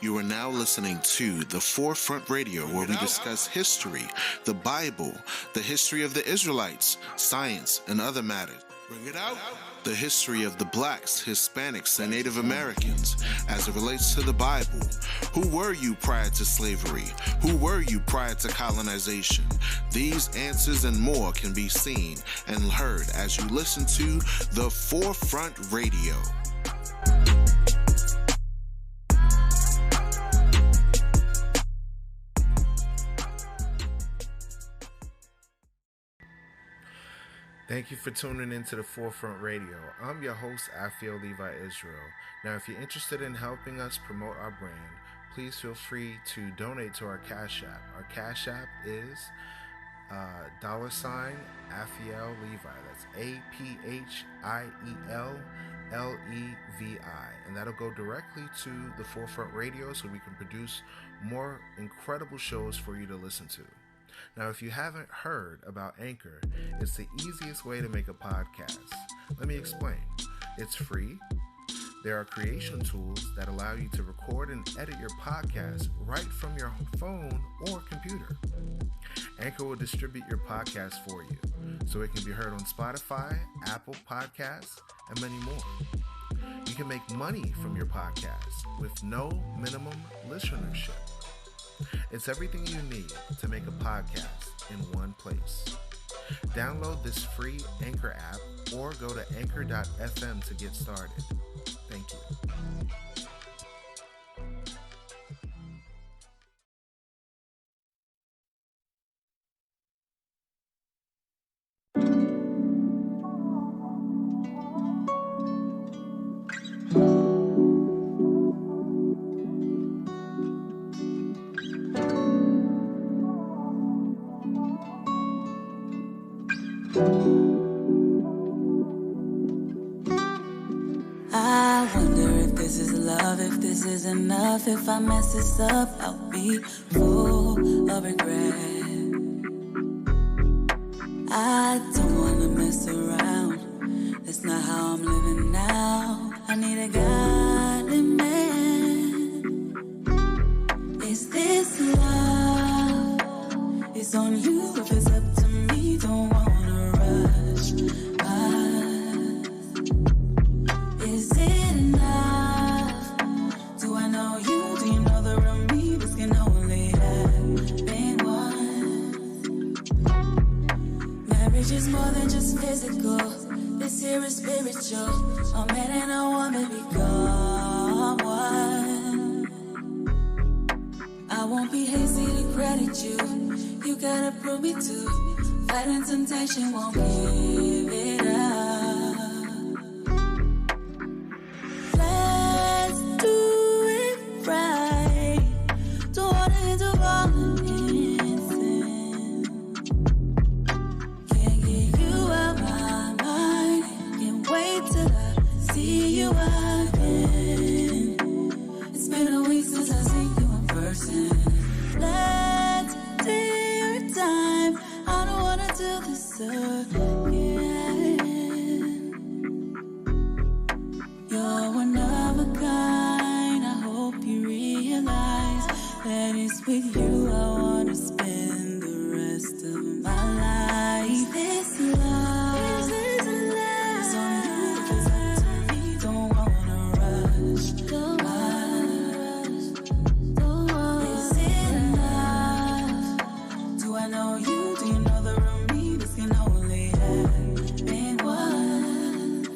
You are now listening to The Forefront Radio, where we discuss history, the Bible, the history of the Israelites, science, and other matters. Bring it out. The history of the blacks, Hispanics, and Native Americans as it relates to the Bible. Who were you prior to slavery? Who were you prior to colonization? These answers and more can be seen and heard as you listen to The Forefront Radio. Thank you for tuning into the Forefront Radio. I'm your host, Afiel Levi Israel. Now, if you're interested in helping us promote our brand, please feel free to donate to our Cash App. Our Cash App is $Afiel Levi. That's APHIEL LEVI. And that'll go directly to the Forefront Radio so we can produce more incredible shows for you to listen to. Now, if you haven't heard about Anchor, it's the easiest way to make a podcast. Let me explain. It's free. There are creation tools that allow you to record and edit your podcast right from your phone or computer. Anchor will distribute your podcast for you, so it can be heard on Spotify, Apple Podcasts, and many more. You can make money from your podcast with no minimum listenership. It's everything you need to make a podcast in one place. Download this free Anchor app or go to anchor.fm to get started. Thank you. I wonder if this is love, if this is enough. If I mess this up, I'll be full of regret. I don't wanna mess around. That's not how I'm living now. I need a godly man. Is this love? It's on you if it's up to me. Don't wanna rush. Is it enough? Do I know you? Do you know the real me? This can only happen once. Marriage is more than just physical. This here is spiritual. A man and a woman become one. I won't be hasty to credit you. You gotta prove me to. Fighting temptation, won't give it up. Let's do it right. Don't wanna end up all in sin. Can't get you out my mind. Can't wait till I see you again. It's been a week since I seen you in person. Let's take your time. I don't wanna do this again. You're one of a kind. I hope you realize that it's with you I wanna spend the rest of my life. This love, it's on you if it's up to me. Don't wanna rush. Is it enough? Do I know you? Do you know the real me? This can only happen once.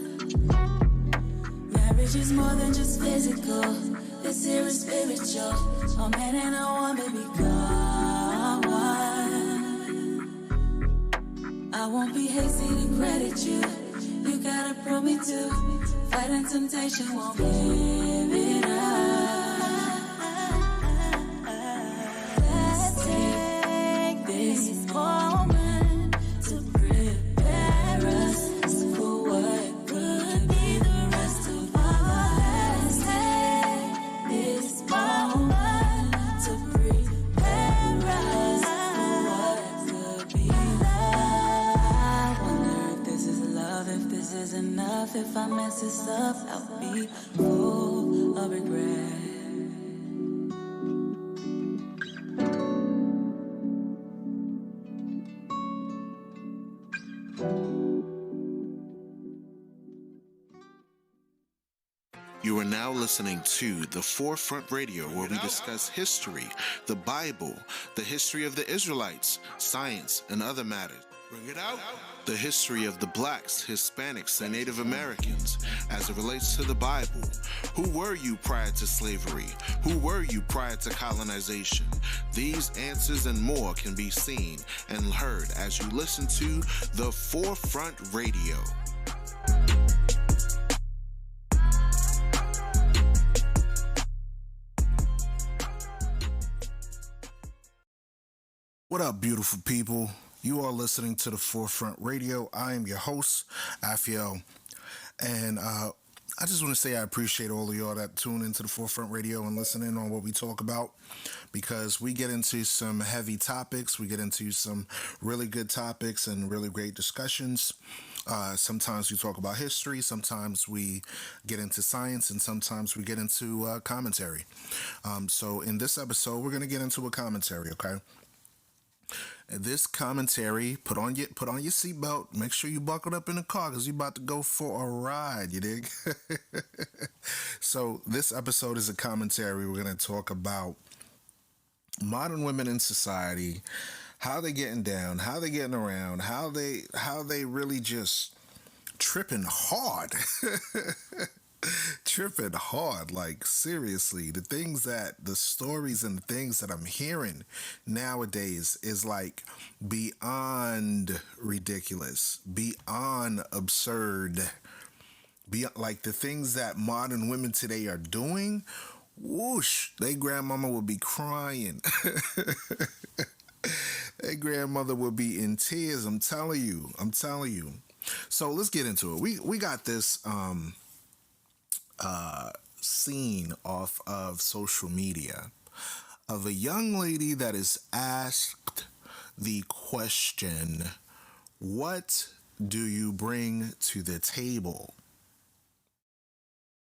Marriage is more than just physical. This here is spiritual. A man and a woman become one. I won't be hasty to credit you. You gotta prove me to. Fighting temptation, won't give it up. Let's take this moment to prepare us for what could be the rest of our lives. Let's take this moment to prepare us for what could be love. I wonder if this is love, if this is enough. If I mess this up, I'll be full of regret. now listening to The Forefront Radio, where we discuss history, the Bible, the history of the Israelites, science, and other matters. Bring it out. The history of the blacks, Hispanics, and Native Americans as it relates to the Bible. Who were you prior to slavery? Who were you prior to colonization? These answers and more can be seen and heard as you listen to The Forefront Radio. What up, beautiful people? You are listening to The Forefront Radio. I am your host, Afiel. And I just want to say I appreciate all of y'all that tune into The Forefront Radio and listen in on what we talk about, because we get into some heavy topics. We get into some really good topics and really great discussions. Sometimes we talk about history, sometimes we get into science, and sometimes we get into commentary. So in this episode, we're going to get into a commentary, okay? This commentary, put on your seatbelt. Make sure you buckled up in the car because you're about to go for a ride. You dig? So this episode is a commentary. We're going to talk about modern women in society, how they getting down, how they getting around, how they really just tripping hard. Tripping hard, like seriously. The stories and the things that I'm hearing nowadays is like beyond ridiculous, beyond absurd. Like the things that modern women today are doing, whoosh, they grandmama would be crying. Their grandmother would be in tears. I'm telling you. So let's get into it. We got this scene off of social media of a young lady that is asked the question, what do you bring to the table?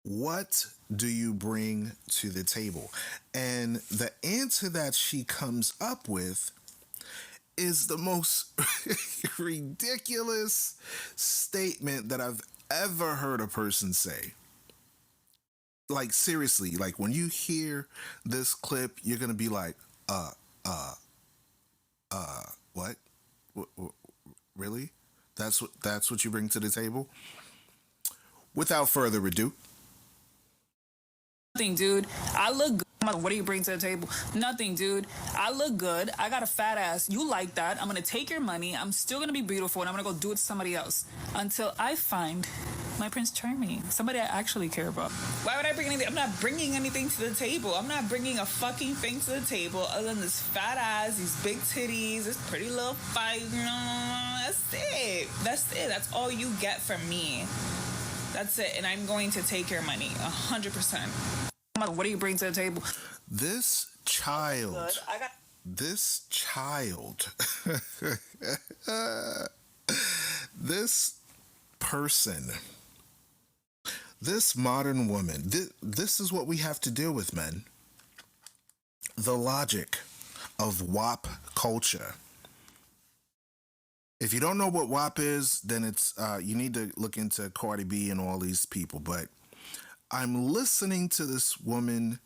What do you bring to the table? And the answer that she comes up with is the most ridiculous statement that I've ever heard a person say. Like seriously, like when you hear this clip, you're gonna be like, what? Really? That's what you bring to the table? Without further ado. Nothing, dude. I look good. What do you bring to the table? Nothing, dude. I look good. I got a fat ass. You like that. I'm gonna take your money. I'm still gonna be beautiful, and I'm gonna go do it to somebody else until I find my Prince Charming, somebody I actually care about. Why would I bring anything? I'm not bringing anything to the table. I'm not bringing a fucking thing to the table other than this fat ass, these big titties, this pretty little fight. That's it. That's all you get from me. That's it. And I'm going to take your money 100%. What do you bring to the table? This child, this person, this modern woman, this is what we have to deal with, men. The logic of WAP culture. If you don't know what WAP is, then it's you need to look into Cardi B and all these people. But I'm listening to this woman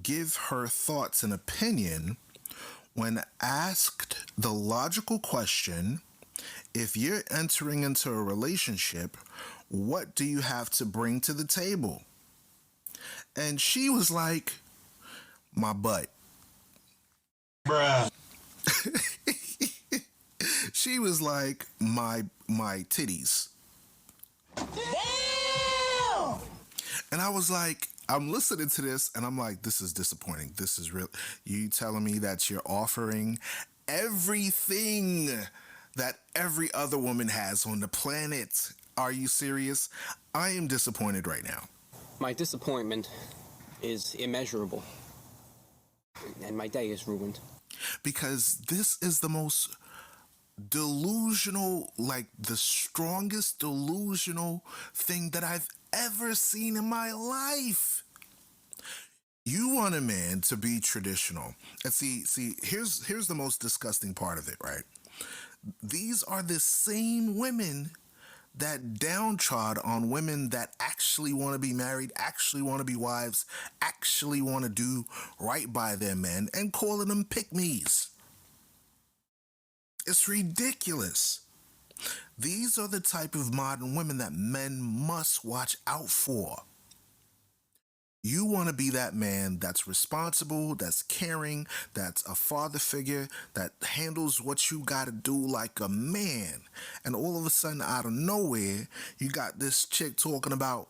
give her thoughts and opinion when asked the logical question, if you're entering into a relationship, what do you have to bring to the table? And she was like, my butt. Bruh. She was like, my titties. Damn! And I was like, I'm listening to this and I'm like, this is disappointing. This is real. You telling me that you're offering everything that every other woman has on the planet. Are you serious? I am disappointed right now. My disappointment is immeasurable. And my day is ruined. Because this is the most delusional, like the strongest delusional thing that I've ever seen in my life. You want a man to be traditional. And see, here's the most disgusting part of it, right? These are the same women that downtrodden on women that actually want to be married, actually want to be wives, actually want to do right by their men, and calling them pick-me's. It's ridiculous. These are the type of modern women that men must watch out for. You want to be that man that's responsible, that's caring, that's a father figure, that handles what you got to do like a man. And all of a sudden, out of nowhere, you got this chick talking about,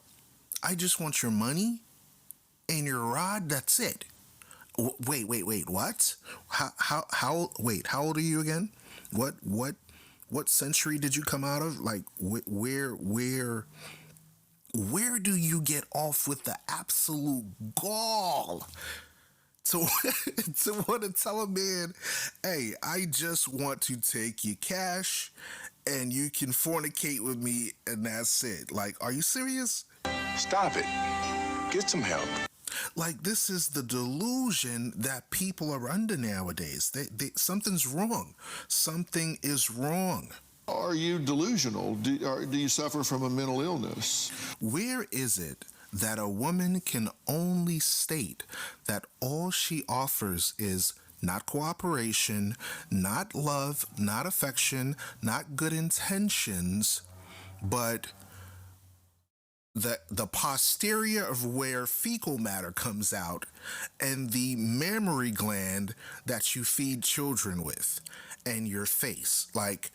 I just want your money and your rod, that's it. Wait, what? How old are you again? What century did you come out of? Like, where do you get off with the absolute gall to want to tell a man, hey, I just want to take your cash and you can fornicate with me and that's it? Like, are you serious? Stop it. Get some help. Like, this is the delusion that people are under nowadays. Something's wrong. Something is wrong. Are you delusional? Do you suffer from a mental illness? Where is it that a woman can only state that all she offers is not cooperation, not love, not affection, not good intentions, but the posterior of where fecal matter comes out and the mammary gland that you feed children with and your face? Like,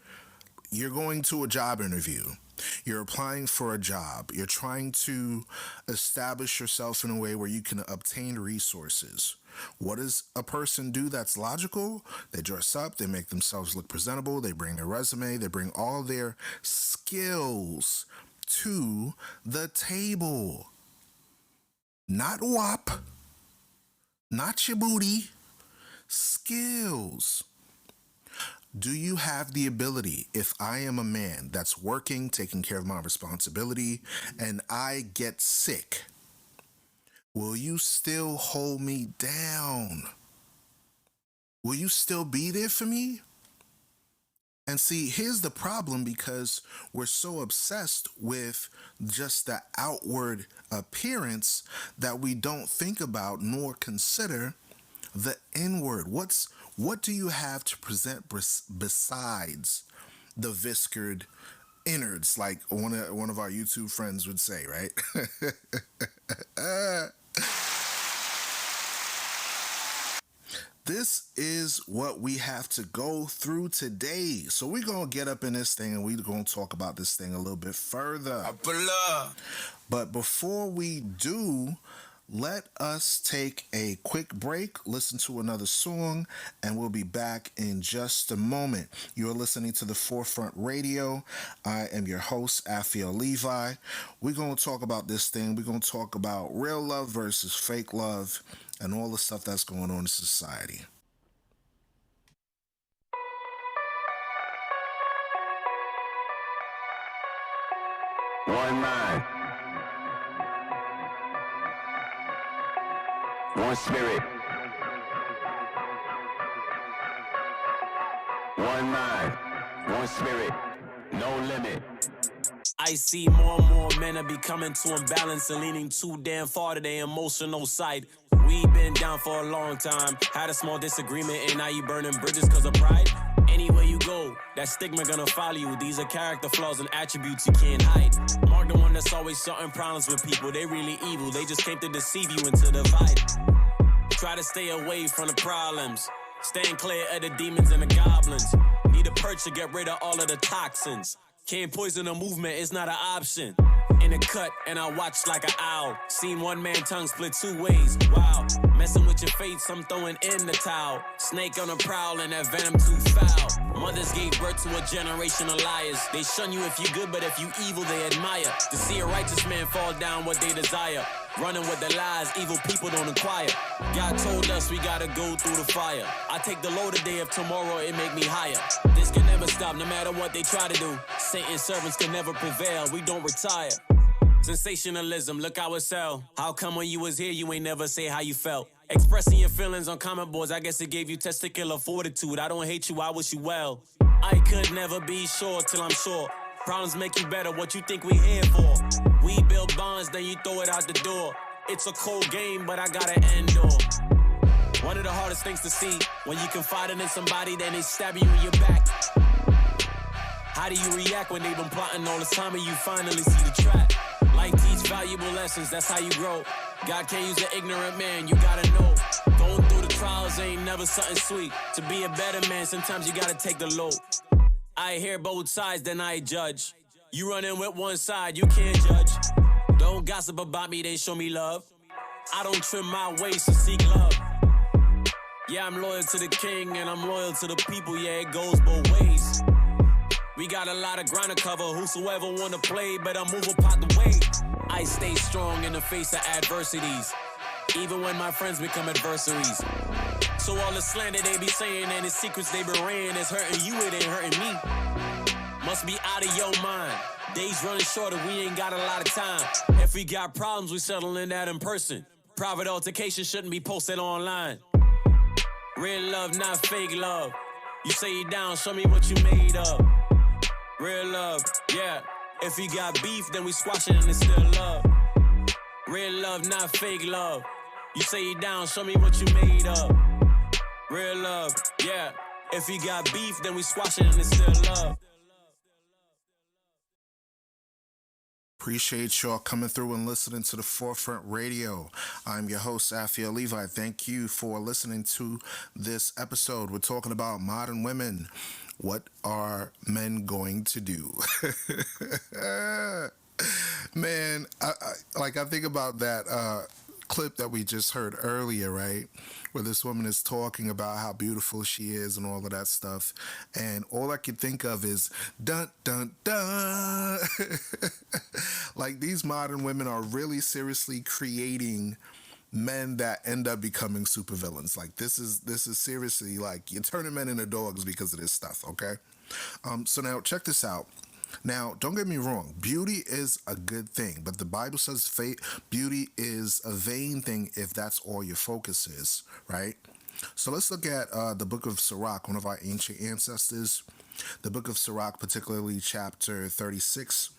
you're going to a job interview. You're applying for a job. You're trying to establish yourself in a way where you can obtain resources. What does a person do that's logical? They dress up, they make themselves look presentable, they bring their resume, they bring all their skills to the table. Not WAP, not your booty, skills. Do you have the ability, if I am a man that's working, taking care of my responsibility, and I get sick, will you still hold me down? Will you still be there for me? And see, here's the problem, because we're so obsessed with just the outward appearance that we don't think about nor consider the inward. What do you have to present besides the viscered innards, like one of our YouTube friends would say, right? This is what we have to go through today. So we're going to get up in this thing and we're going to talk about this thing a little bit further. But before we do, let us take a quick break, listen to another song, and we'll be back in just a moment. You're listening to The Forefront Radio. I am your host, Afio Levi. We're going to talk about this thing. We're going to talk about real love versus fake love and all the stuff that's going on in society. One mind. One spirit. One mind. One spirit. No limit. I see more and more men are becoming too imbalanced and leaning too damn far to their emotional side. We been down for a long time, had a small disagreement, and now you burning bridges cause of pride. Anywhere you go, that stigma gonna follow you. These are character flaws and attributes you can't hide. Mark the one that's always starting problems with people. They really evil, they just came to deceive you into divide. Try to stay away from the problems, staying clear of the demons and the goblins. Need a purge to get rid of all of the toxins. Can't poison a movement, it's not an option. In a cut, and I watch like an owl. Seen one man tongue split two ways, wow. Messing with your faith, I'm throwing in the towel. Snake on a prowl, and that venom too foul. Mothers gave birth to a generation of liars. They shun you if you good, but if you evil, they admire. To see a righteous man fall down what they desire. Running with the lies, evil people don't inquire. God told us we gotta go through the fire. I take the load today, if tomorrow it make me higher. This can never stop, no matter what they try to do. Satan's servants can never prevail, we don't retire. Sensationalism, look how it sell. How come when you was here, you ain't never say how you felt? Expressing your feelings on comment boards, I guess it gave you testicular fortitude. I don't hate you, I wish you well. I could never be sure till I'm sure. Problems make you better, what you think we here for? We build bonds, then you throw it out the door. It's a cold game, but I gotta endure. One of the hardest things to see, when you confiding in somebody, then they stab you in your back. How do you react when they've been plotting all this time and you finally see the trap? Life teach valuable lessons, that's how you grow. God can't use an ignorant man, you gotta know. Going through the trials ain't never something sweet. To be a better man, sometimes you gotta take the load. I hear both sides, then I judge. You run in with one side, you can't judge. Don't gossip about me, then show me love. I don't trim my waist to seek love. Yeah, I'm loyal to the king and I'm loyal to the people. Yeah, it goes both ways. We got a lot of ground to cover. Whosoever wanna play, better move up out the way. I stay strong in the face of adversities, even when my friends become adversaries. So all the slander they be saying and the secrets they been ran is hurting you, it ain't hurting me. Must be out of your mind. Days running shorter, we ain't got a lot of time. If we got problems, we settling that in person. Private altercation shouldn't be posted online. Real love, not fake love. You say you down, show me what you made of. Real love, yeah. If you got beef, then we squash it and it's still love. Real love, not fake love. You say you down, show me what you made of. Real love, yeah. If you got beef, then we squash it and it's still love. Appreciate y'all coming through and listening to the Forefront Radio. I'm your host, Afia Levi. Thank you for listening to this episode. We're talking about modern women. What are men going to do? Man, I think about that clip that we just heard earlier, right? Where this woman is talking about how beautiful she is and all of that stuff. And all I can think of is dun, dun, dun. Like, these modern women are really seriously creating men that end up becoming supervillains. Like, this is seriously, like, you're turning men into dogs because of this stuff, okay? So now check this out. Now, don't get me wrong, beauty is a good thing, but the Bible says beauty is a vain thing if that's all your focus is, right? So let's look at the book of Sirach, one of our ancient ancestors. The book of Sirach, particularly chapter 36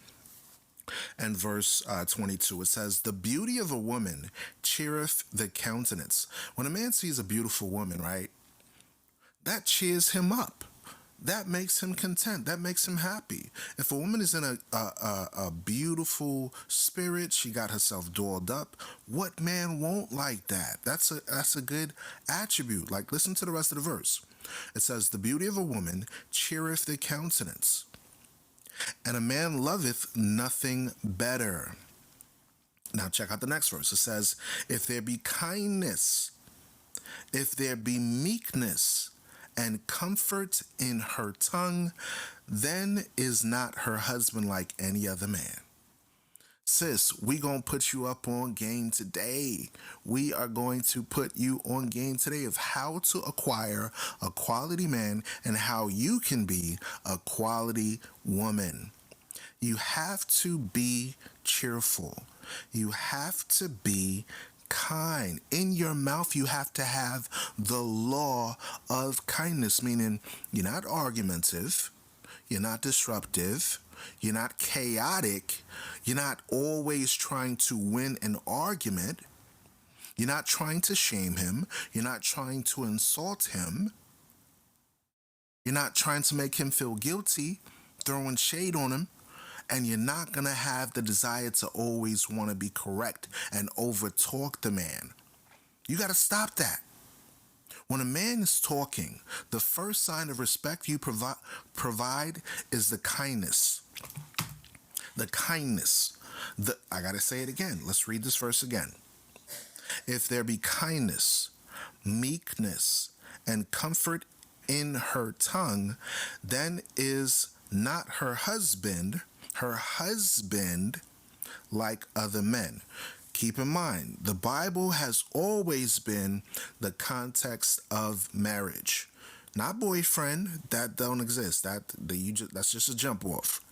and verse 22. It says, "The beauty of a woman cheereth the countenance." When a man sees a beautiful woman, right, that cheers him up. That makes him content. That makes him happy. If a woman is in a beautiful spirit, she got herself dolled up, what man won't like that? That's a good attribute. Like, listen to the rest of the verse. It says, "The beauty of a woman cheereth the countenance, and a man loveth nothing better." Now check out the next verse. It says, "If there be kindness, if there be meekness, and comfort in her tongue, then is not her husband like any other man." Sis, we gonna put you up on game today. We are going to put you on game today of how to acquire a quality man and how you can be a quality woman. You have to be cheerful. You have to be kind. In your mouth, you have to have the law of kindness, meaning you're not argumentative, you're not disruptive, you're not chaotic, you're not always trying to win an argument, you're not trying to shame him, you're not trying to insult him, you're not trying to make him feel guilty, throwing shade on him. And you're not going to have the desire to always want to be correct and overtalk the man. You got to stop that. When a man is talking, the first sign of respect you provide is the kindness. The kindness. I got to say it again. Let's read this verse again. "If there be kindness, meekness, and comfort in her tongue, then is not her husband like other men." Keep in mind, the Bible has always been the context of marriage, not boyfriend. That don't exist. That's just a jump off.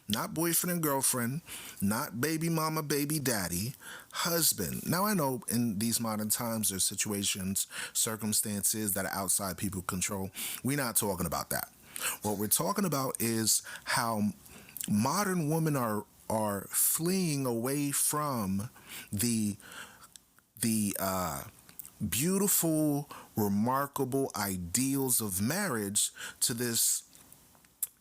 Not boyfriend and girlfriend, not baby mama, baby daddy, husband. Now, I know in these modern times there's situations, circumstances that are outside people's control. We're not talking about that. What we're talking about is how modern women are fleeing away from the beautiful, remarkable ideals of marriage to this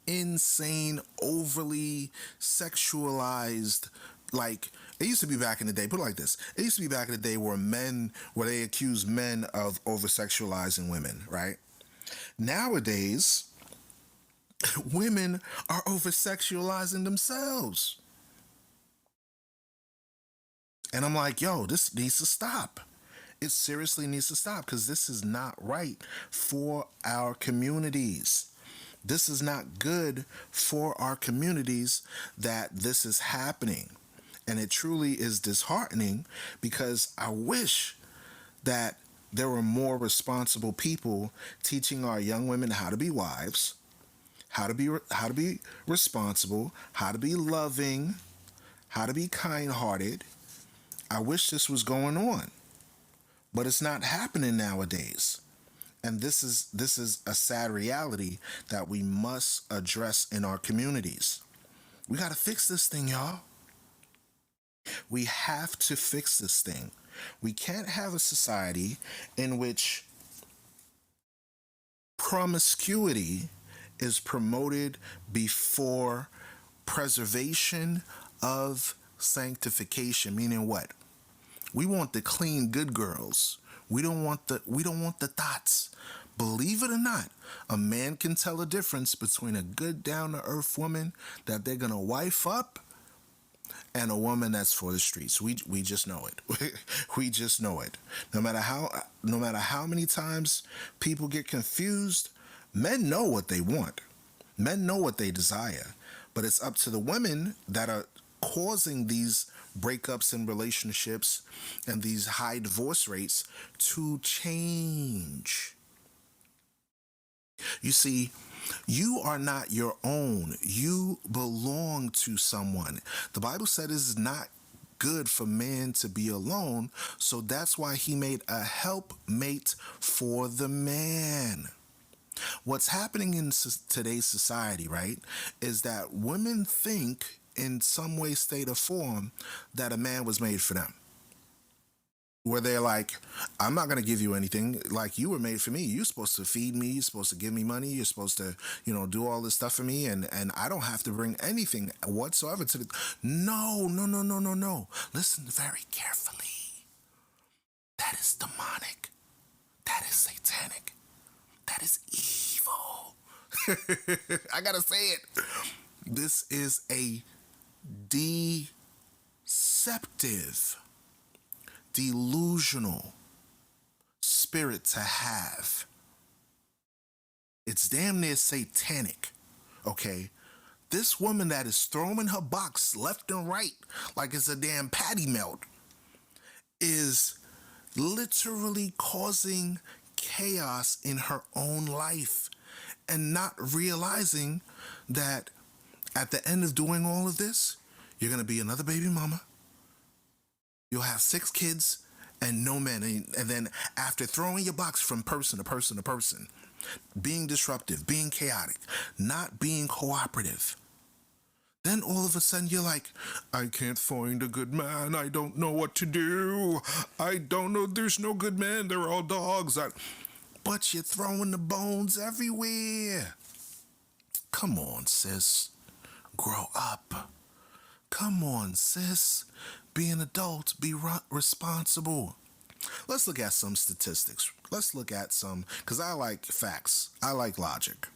insane, overly sexualized, like, it used to be back in the day, put it like this. It used to be back in the day where they accuse men of over sexualizing women, right? Nowadays, women are over sexualizing themselves. And I'm like, yo, this needs to stop. It seriously needs to stop because this is not right for our communities. This is not good for our communities that this is happening. And it truly is disheartening because I wish that there were more responsible people teaching our young women how to be wives, how to be responsible, how to be loving, how to be kind-hearted. I wish this was going on, but it's not happening nowadays. And this is a sad reality that we must address in our communities. We got to fix this thing, y'all. We have to fix this thing. We can't have a society in which promiscuity is promoted before preservation of sanctification. Meaning what? We want the clean, good girls. We don't want the thoughts. Believe it or not, a man can tell a difference between a good, down-to-earth woman that they're gonna wife up and a woman that's for the streets. We just know it. We just know it. No matter how many times people get confused, men know what they want. Men know what they desire. But it's up to the women that are causing these breakups in relationships and these high divorce rates to change. You see, you are not your own. You belong to someone. The Bible said it is not good for man to be alone, so that's why he made a helpmate for the man. What's happening in today's society, right, is that women think in some way, state, or form that a man was made for them. Where they're like, I'm not going to give you anything. Like, you were made for me. You're supposed to feed me. You're supposed to give me money. You're supposed to, do all this stuff for me. And I don't have to bring anything whatsoever to the... No. Listen very carefully. That is demonic. That is satanic. That is evil. I got to say it. This is a deceptive, delusional spirit to have. It's damn near satanic, okay? This woman that is throwing her box left and right like it's a damn patty melt is literally causing chaos in her own life and not realizing that at the end of doing all of this, you're going to be another baby mama. You'll have 6 kids and no men. And then after throwing your box from person to person to person, being disruptive, being chaotic, not being cooperative, then all of a sudden you're like, I can't find a good man. I don't know what to do. I don't know. There's no good men. They're all dogs. But you're throwing the bones everywhere. Come on, sis. Grow up. Come on, sis. Be an adult. Be responsible. Let's look at some statistics. Let's look at some, because I like facts. I like logic.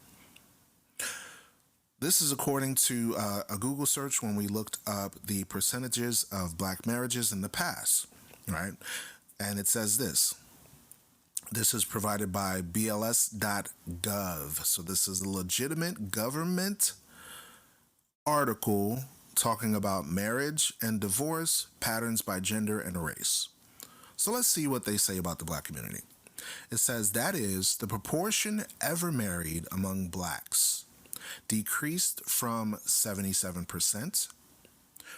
This is according to a Google search when we looked up the percentages of black marriages in the past, right? And it says this. This is provided by BLS.gov. So this is a legitimate government article talking about marriage and divorce patterns by gender and race. So let's see what they say about the black community. It says that is the proportion ever married among blacks decreased from 77%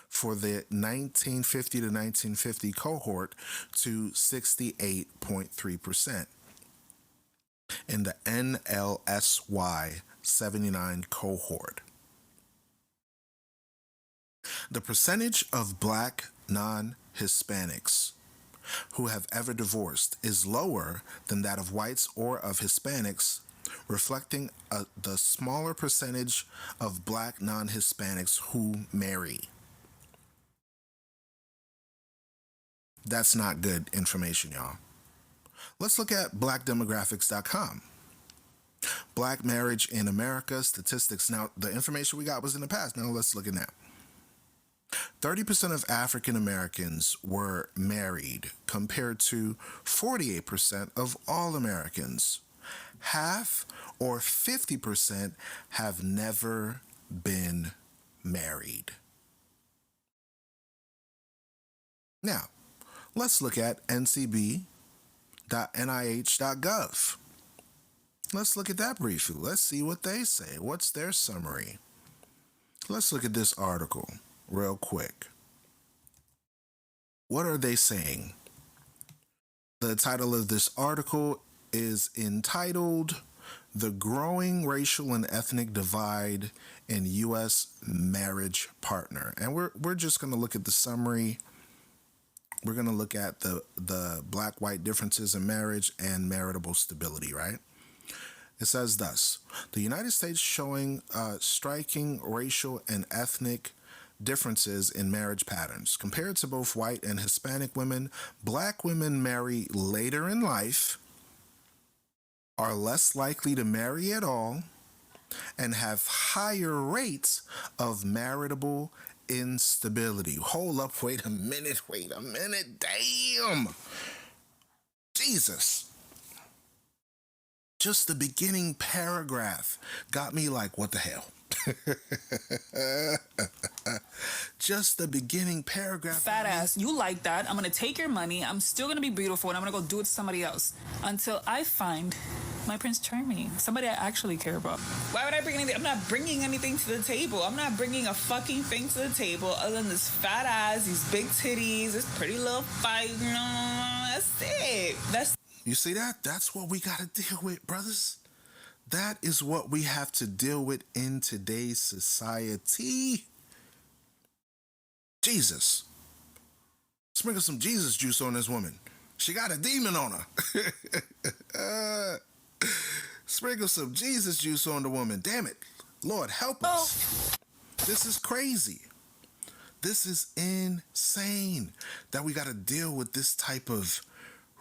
for the 1950 to 1950 cohort to 68.3% in the NLSY 79 cohort. The percentage of black non-Hispanics who have ever divorced is lower than that of whites or of Hispanics, reflecting the smaller percentage of black non-Hispanics who marry. That's not good information, y'all. Let's look at blackdemographics.com. Black marriage in America statistics. Now, the information we got was in the past. Now, let's look at now. 30% of African Americans were married compared to 48% of all Americans. Half or 50% have never been married. Now, let's look at ncb.nih.gov. Let's look at that briefly. Let's see what they say. What's their summary? Let's look at this article real quick. What are they saying? The title of this article is entitled "The Growing Racial and Ethnic Divide in U.S. Marriage Partner." And we're just going to look at the summary. We're going to look at the black-white differences in marriage and maritable stability, right? It says thus: the United States showing striking racial and ethnic differences in marriage patterns. Compared to both white and Hispanic women, black women marry later in life, are less likely to marry at all, and have higher rates of maritable instability. Hold up, wait a minute, damn! Jesus. Just the beginning paragraph got me like, what the hell? Just the beginning paragraph. Fat ass, you like that. I'm gonna take your money. I'm still gonna be beautiful and I'm gonna go do it to somebody else until I find my Prince Charming, somebody I actually care about. Why would I bring anything? I'm not bringing anything to the table. I'm not bringing a fucking thing to the table other than this fat ass, these big titties, this pretty little fight. No, that's it. You see that? That's what we gotta deal with, brothers. That is what we have to deal with in today's society. Jesus. Sprinkle some Jesus juice on this woman. She got a demon on her. Sprinkle some Jesus juice on the woman. Damn it. Lord, help us. This is crazy. This is insane that we got to deal with this type of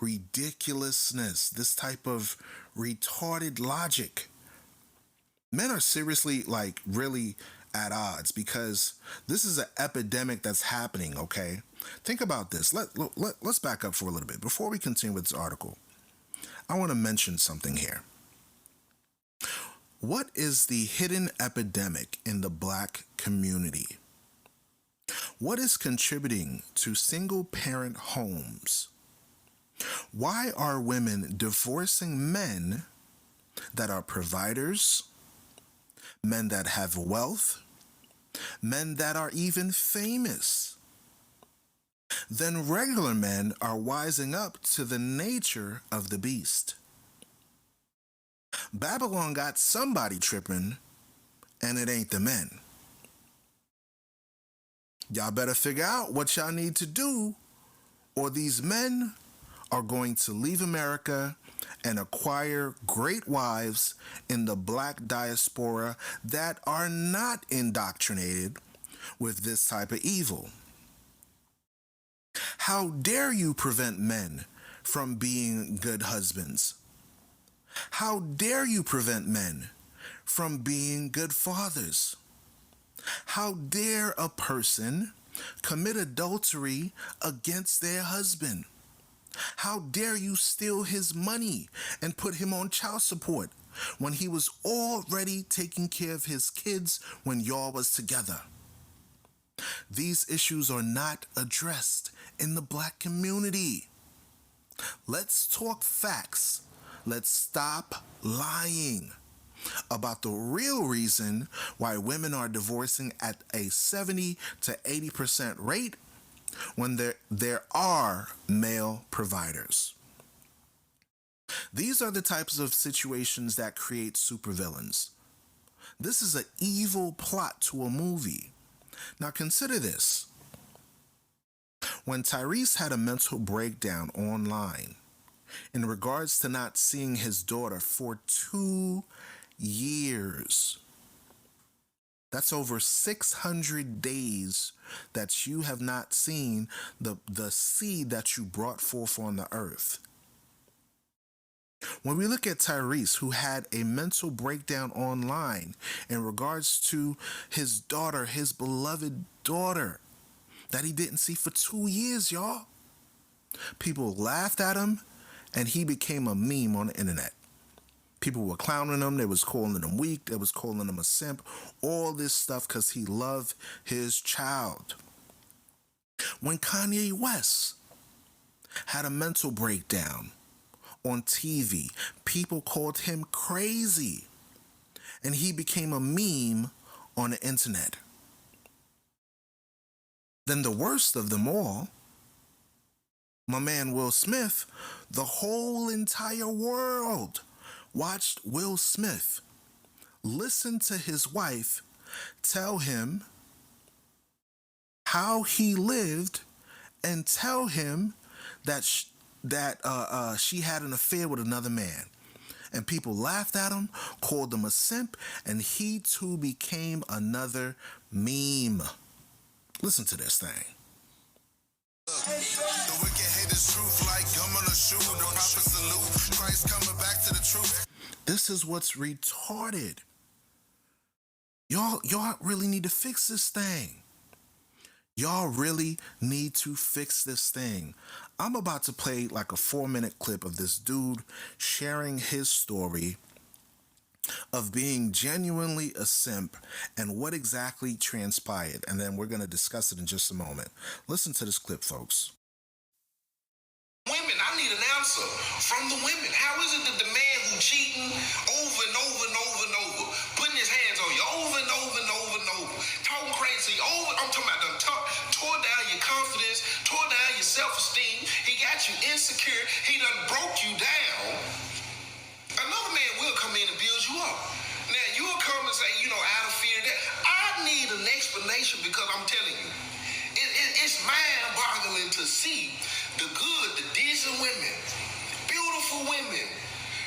ridiculousness, this type of retarded logic. Men are seriously, like, really at odds because this is an epidemic that's happening, okay? Think about this. Let's back up for a little bit. Before we continue with this article, I want to mention something here. What is the hidden epidemic in the black community? What is contributing to single-parent homes? Why are women divorcing men that are providers, men that have wealth, men that are even famous? Then regular men are wising up to the nature of the beast. Babylon got somebody tripping, and it ain't the men. Y'all better figure out what y'all need to do, or these men are going to leave America and acquire great wives in the black diaspora that are not indoctrinated with this type of evil. How dare you prevent men from being good husbands? How dare you prevent men from being good fathers? How dare a person commit adultery against their husband? How dare you steal his money and put him on child support when he was already taking care of his kids when y'all was together? These issues are not addressed in the black community. Let's talk facts. Let's stop lying about the real reason why women are divorcing at a 70 to 80% rate when there are male providers. These are the types of situations that create supervillains. This is an evil plot to a movie. Now consider this. When Tyrese had a mental breakdown online in regards to not seeing his daughter for 2 years, that's over 600 days that you have not seen the seed that you brought forth on the earth. When we look at Tyrese, who had a mental breakdown online in regards to his daughter, his beloved daughter, that he didn't see for 2 years, y'all. People laughed at him, and he became a meme on the internet. People were clowning him. They was calling him weak. They was calling him a simp. All this stuff because he loved his child. When Kanye West had a mental breakdown on TV, people called him crazy, and he became a meme on the internet. Then the worst of them all, my man Will Smith, the whole entire world watched Will Smith listen to his wife tell him how he lived and tell him that she had an affair with another man. And people laughed at him, called him a simp, and he too became another meme. Listen to this thing. The wicked hate is truth like gum on a shoe. The prophet salute. Christ coming back to the truth. This is what's retarded. Y'all really need to fix this thing. Y'all really need to fix this thing. I'm about to play like a 4-minute clip of this dude sharing his story of being genuinely a simp and what exactly transpired. And then we're going to discuss it in just a moment. Listen to this clip, folks. Women, I need an answer from the women. How is it that the man who cheating over and over and over and over, putting his hands on you over and over and over and over, talking crazy over, I'm talking about tore down your confidence, tore down your self-esteem, he got you insecure, he done broke you down. Another man will come in and build you up. Now, you'll come and say, out of fear that. I need an explanation because I'm telling you, it's mind-boggling to see the good, the decent women, beautiful women,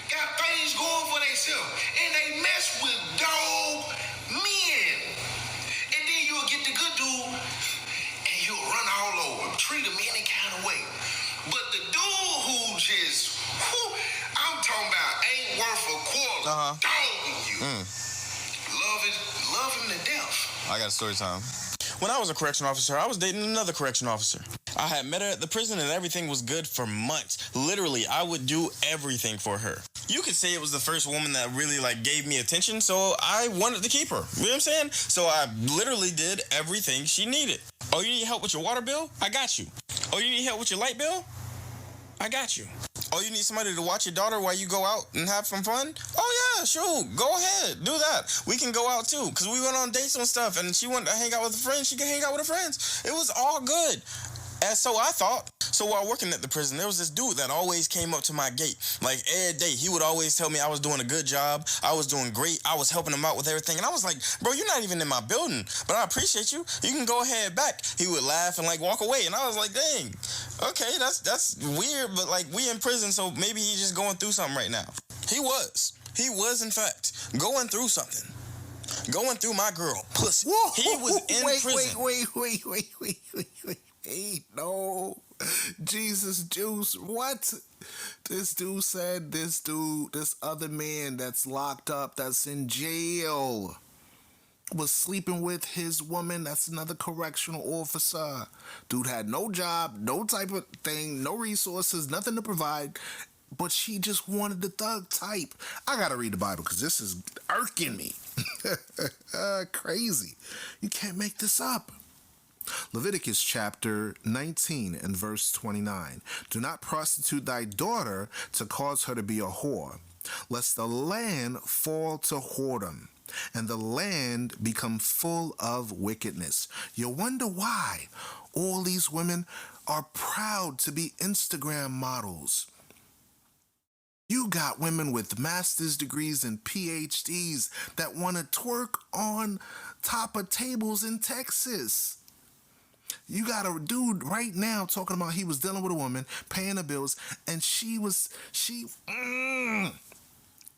got things going for themselves, and they mess with dog men. And then you'll get the good dude, and you'll run all over him, treat him any kind of way. But the dude who just, I'm talking about ain't worth a quarter, dogging you. Love him to death. I got a story time. When I was a correction officer, I was dating another correction officer. I had met her at the prison and everything was good for months. Literally, I would do everything for her. You could say it was the first woman that really gave me attention, so I wanted to keep her. You know what I'm saying? So I literally did everything she needed. Oh, you need help with your water bill? I got you. Oh, you need help with your light bill? I got you. Oh, you need somebody to watch your daughter while you go out and have some fun? Oh, yeah, sure. Go ahead. Do that. We can go out, too, because we went on dates and stuff, and she wanted to hang out with her friends. She can hang out with her friends. It was all good. And so I thought. So while working at the prison, there was this dude that always came up to my gate. Every day, he would always tell me I was doing a good job. I was doing great. I was helping him out with everything. And I was like, bro, you're not even in my building, but I appreciate you. You can go ahead back. He would laugh and walk away. And I was like, dang, okay, that's weird. But we in prison, so maybe he's just going through something right now. He was, in fact, going through something. Going through my girl, pussy. Whoa, he was in prison. Wait. Hey, no. Jesus juice. What? This dude said this other man that's locked up, that's in jail, was sleeping with his woman. That's another correctional officer. Dude had no job, no type of thing, no resources, nothing to provide, but she just wanted the thug type. I gotta read the Bible because this is irking me. Crazy. You can't make this up. Leviticus chapter 19 and verse 29. Do not prostitute thy daughter to cause her to be a whore, lest the land fall to whoredom, and the land become full of wickedness. You wonder why all these women are proud to be Instagram models. You got women with master's degrees and PhDs that want to twerk on top of tables in Texas. You got a dude right now talking about he was dealing with a woman, paying the bills, and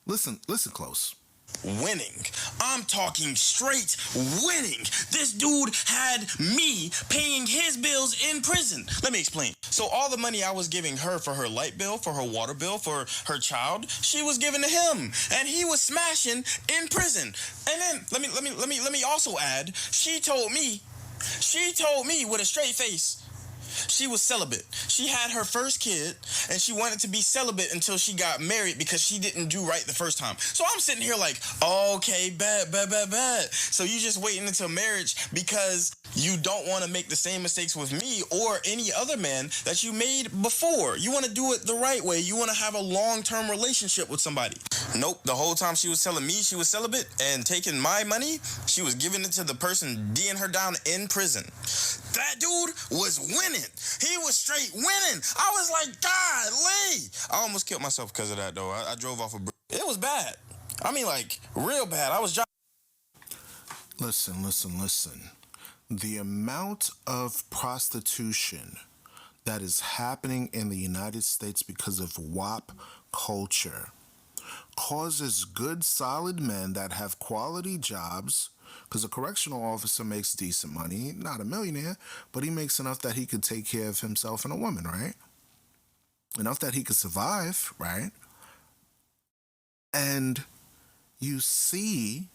listen close. Winning. I'm talking straight winning. This dude had me paying his bills in prison. Let me explain. So all the money I was giving her for her light bill, for her water bill, for her child, she was giving to him, and he was smashing in prison. And then let me also add, she told me with a straight face, she was celibate. She had her first kid, and she wanted to be celibate until she got married because she didn't do right the first time. So I'm sitting here like, okay, bet. So you just waiting until marriage because you don't want to make the same mistakes with me or any other man that you made before. You want to do it the right way. You want to have a long-term relationship with somebody. Nope, the whole time she was telling me she was celibate and taking my money, she was giving it to the person D'ing her down in prison. That dude was winning. He was straight winning. I was like, golly. I almost killed myself because of that, though. I drove off a bridge. It was bad. I mean, like, real bad. I was driving. Listen. The amount of prostitution that is happening in the United States because of WAP culture causes good, solid men that have quality jobs, because a correctional officer makes decent money, not a millionaire, but he makes enough that he could take care of himself and a woman, right? Enough that he could survive, right? And you see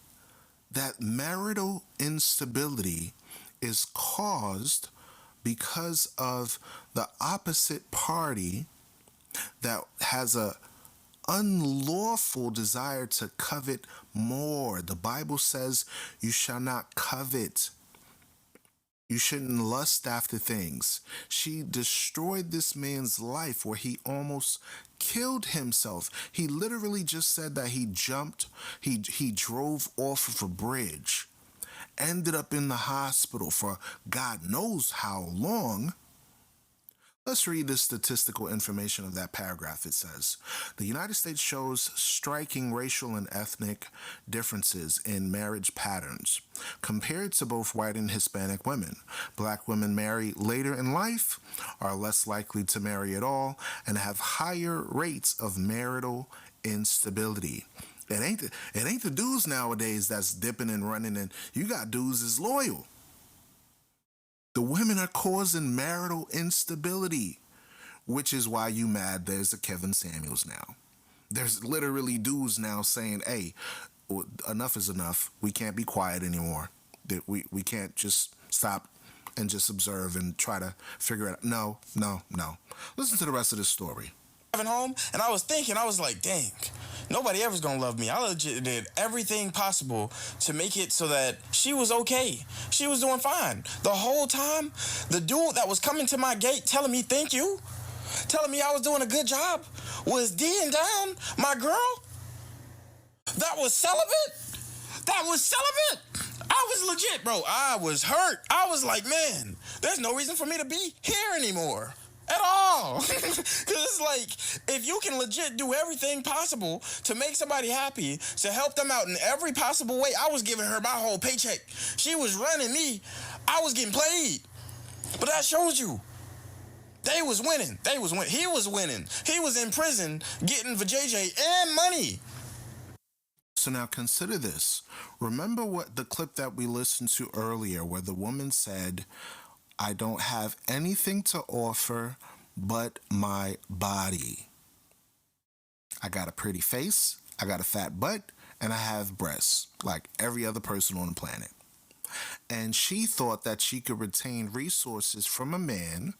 that marital instability is caused because of the opposite party that has a unlawful desire to covet more. The Bible says you shall not covet. You shouldn't lust after things. She destroyed this man's life where he almost killed himself. He literally just said that he drove off of a bridge, ended up in the hospital for God knows how long. Let's read the statistical information of that paragraph. It says, the United States shows striking racial and ethnic differences in marriage patterns. Compared to both white and Hispanic women, black women marry later in life, are less likely to marry at all, and have higher rates of marital instability. It ain't the dudes nowadays that's dipping and running, and you got dudes that's loyal. The women are causing marital instability, which is why you mad there's a Kevin Samuels now. There's literally dudes now saying, hey, enough is enough. We can't be quiet anymore. We can't just stop and just observe and try to figure it out. No. Listen to the rest of this story. Driving home, and I was thinking, I was like, dang, nobody ever's gonna love me. I legit did everything possible to make it so that she was okay. She was doing fine. The whole time, the dude that was coming to my gate telling me thank you, telling me I was doing a good job, was D'ing down my girl that was celibate. I was legit, bro. I was hurt. I was like, man, there's no reason for me to be here anymore. At all. Because it's like, if you can legit do everything possible to make somebody happy, to help them out in every possible way, I was giving her my whole paycheck. She was running me. I was getting played. But that shows you. They was winning. He was winning. He was in prison getting vajayjay and money. So now consider this. Remember what the clip that we listened to earlier where the woman said, I don't have anything to offer but my body. I got a pretty face, I got a fat butt, and I have breasts, like every other person on the planet. And she thought that she could retain resources from a man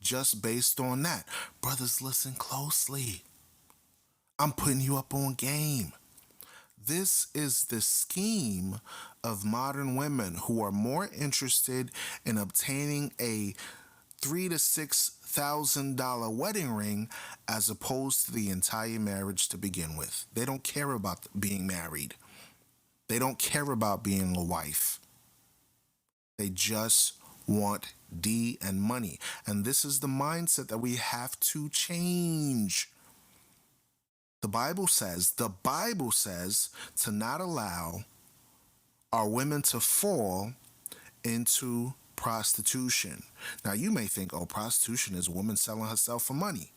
just based on that. Brothers, listen closely. I'm putting you up on game. This is the scheme of modern women who are more interested in obtaining a $3,000 to $6,000 wedding ring as opposed to the entire marriage to begin with. They don't care about being married. They don't care about being a wife. They just want D and money. And this is the mindset that we have to change. The Bible says to not allow our women to fall into prostitution. Now you may think, oh, prostitution is a woman selling herself for money.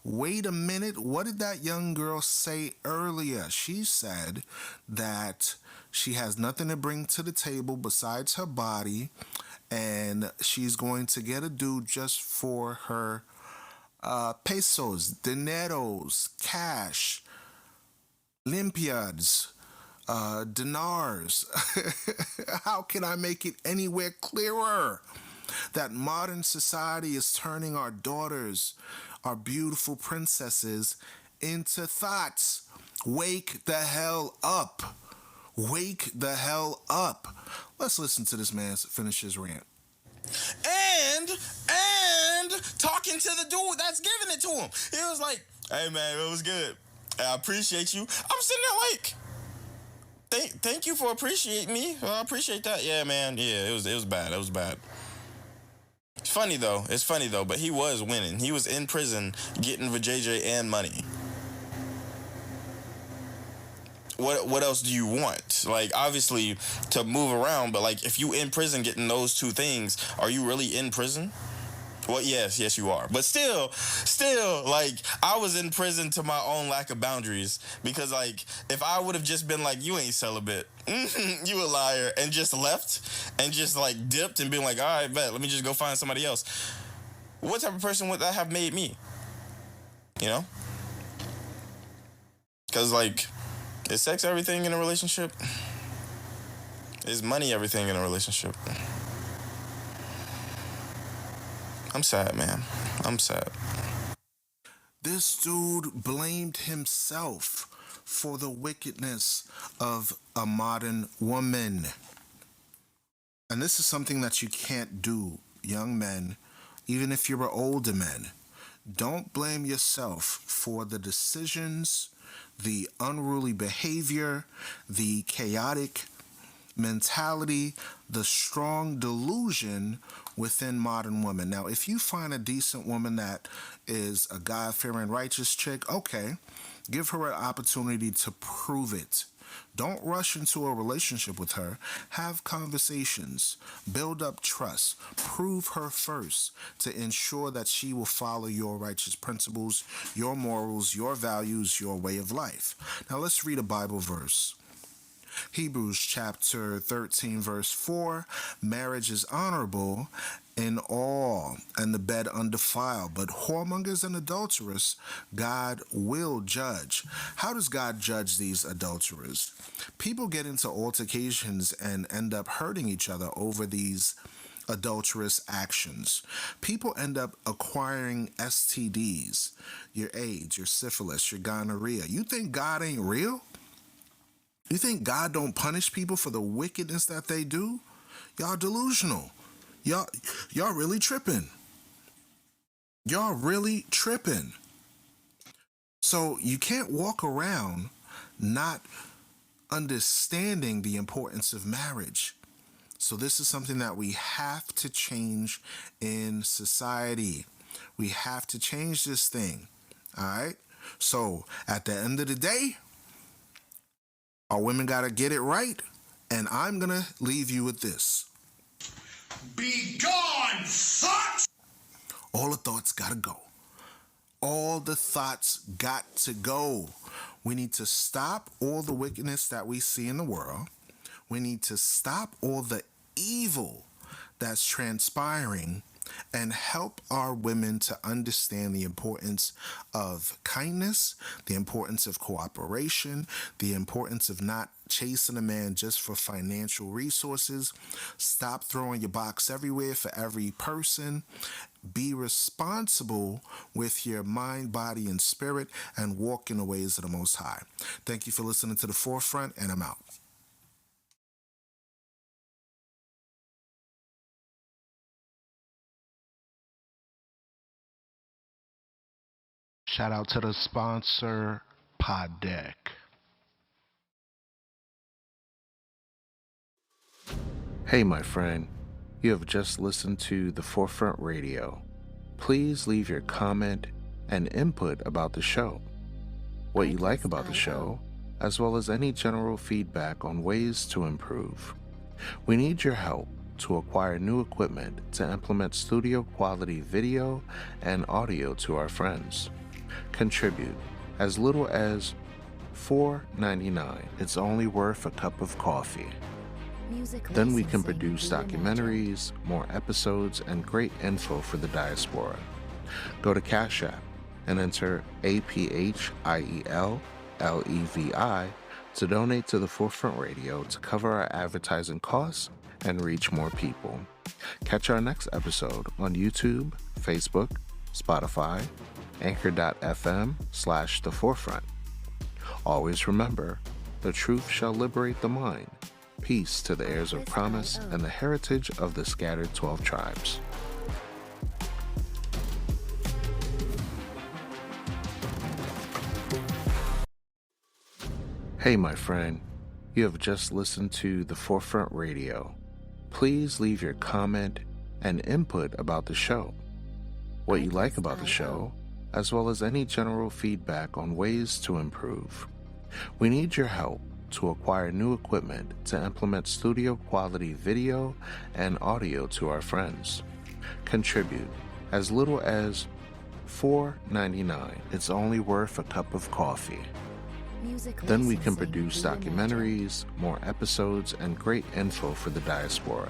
Wait a minute. What did that young girl say earlier? She said that she has nothing to bring to the table besides her body, and she's going to get a dude just for her pesos, dineros, cash, limpiads, dinars. How can I make it anywhere clearer that modern society is turning our daughters, our beautiful princesses, into thoughts? Wake the hell up. Wake the hell up. Let's listen to this man finish his rant. And talking to the dude that's giving it to him. He was like, hey man, it was good. I appreciate you. I'm sitting there like, thank you for appreciating me. Well, I appreciate that. Yeah, man. Yeah, it was bad. It was bad. It's funny though, but he was winning. He was in prison getting vajayjay and money. What else do you want? Like, obviously, to move around, but like, if you in prison getting those two things, are you really in prison? Well, yes, you are. But still, like, I was in prison to my own lack of boundaries. Because, like, if I would have just been like, you ain't celibate, you a liar, and just left, and just, like, dipped and been like, all right, bet, let me just go find somebody else. What type of person would that have made me? You know? Because, like, is sex everything in a relationship? Is money everything in a relationship? I'm sad, man. I'm sad. This dude blamed himself for the wickedness of a modern woman. And this is something that you can't do, young men, even if you're an older man. Don't blame yourself for the decisions, the unruly behavior, the chaotic mentality, the strong delusion within modern women. Now, if you find a decent woman that is a God-fearing, righteous chick, okay, give her an opportunity to prove it. Don't rush into a relationship with her. Have conversations. Build up trust. Prove her first to ensure that she will follow your righteous principles, your morals, your values, your way of life. Now, let's read a Bible verse. Hebrews chapter 13 verse 4, marriage is honorable in all, and the bed undefiled, but whoremongers and adulterers God will judge. How does God judge these adulterers? People get into altercations and end up hurting each other over these adulterous actions. People end up acquiring STDs, your AIDS, your syphilis, your gonorrhea. You think God ain't real? You think God don't punish people for the wickedness that they do? Y'all delusional. Y'all really tripping. Y'all really tripping. So you can't walk around not understanding the importance of marriage. So this is something that we have to change in society. We have to change this thing. All right? So at the end of the day, our women got to get it right, and I'm going to leave you with this. Be gone, thoughts! All the thoughts got to go. All the thoughts got to go. We need to stop all the wickedness that we see in the world. We need to stop all the evil that's transpiring and help our women to understand the importance of kindness, the importance of cooperation, the importance of not chasing a man just for financial resources. Stop throwing your box everywhere for every person. Be responsible with your mind, body, and spirit, and walk in the ways of the Most High. Thank you for listening to The Forefront, and I'm out. Shout out to the sponsor, Pod Deck. Hey, my friend. You have just listened to The Forefront Radio. Please leave your comment and input about the show, what you like about the show, as well as any general feedback on ways to improve. We need your help to acquire new equipment to implement studio quality video and audio to our friends. Contribute as little as $4.99. It's only worth a cup of coffee. Then we can produce documentaries, more episodes, and great info for the diaspora. Go to Cash App and enter APHIELLEVI to donate to the Forefront Radio to cover our advertising costs and reach more people. Catch our next episode on YouTube, Facebook, Spotify, Anchor.fm/The Forefront. Always remember, the truth shall liberate the mind. Peace to the heirs of promise and the heritage of the scattered 12 tribes. Hey, my friend, you have just listened to The Forefront Radio. Please leave your comment and input about the show, what you like about the show, as well as any general feedback on ways to improve. We need your help to acquire new equipment to implement studio quality video and audio to our friends. Contribute as little as $4.99. It's only worth a cup of coffee. Then we can produce documentaries, more episodes, and great info for the diaspora.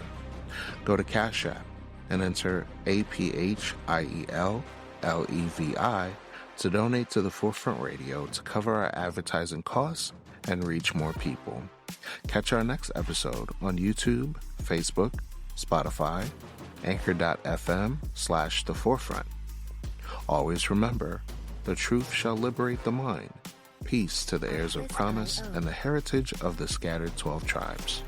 Go to Cash App and enter APHIELLEVI to donate to the Forefront Radio to cover our advertising costs and reach more people. Catch our next episode on YouTube, Facebook, Spotify, Anchor.fm/The Forefront. Always remember, the truth shall liberate the mind. Peace to the heirs of promise and the heritage of the scattered 12 tribes.